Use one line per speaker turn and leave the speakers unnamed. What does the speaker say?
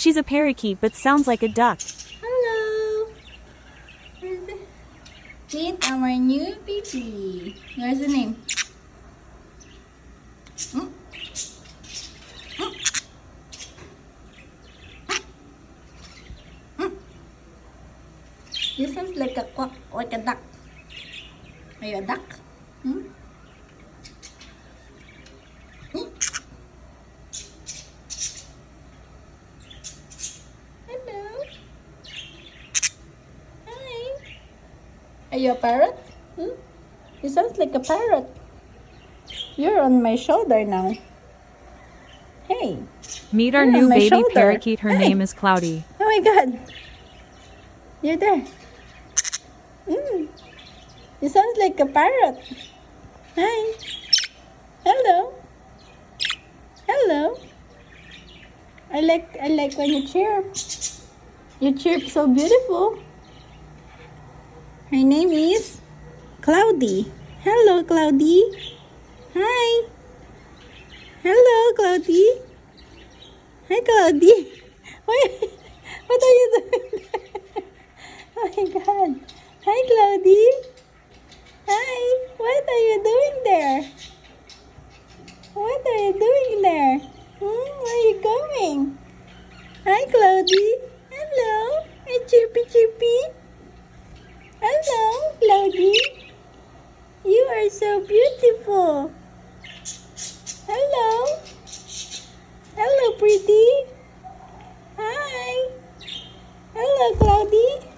She's a parakeet but sounds like a duck.
Hello. Meet our new baby. Where's the name? Hmm? Hmm? Hmm? This sounds like a quack, like a duck. Are you a duck? Hmm? Hmm? Hello. Hi. Are you a parrot? Hmm? You sound like a parrot. You're on my shoulder now. Hey.
Meet our
You're on
new
my
baby
shoulder.
parakeet. Her
Hey.
name is Cloudy.
Oh my god. You're there. You sound like a parrot. Hi. Hello. Hello. I like when you chirp. You chirp so beautiful. Her name is Cloudy. Hello, Cloudy. Hi. Hello, Cloudy. Hi, Cloudy. What are you doing there? Oh my god. Hi, Cloudy. Hi. What are you doing there? What are you doing there? Where are you going? Hi, Cloudy. Hello. Hi, chirpy, chirpy. Hello, Cloudy. You are so beautiful. Hello. Hello, pretty. Hi. Hello, Cloudy.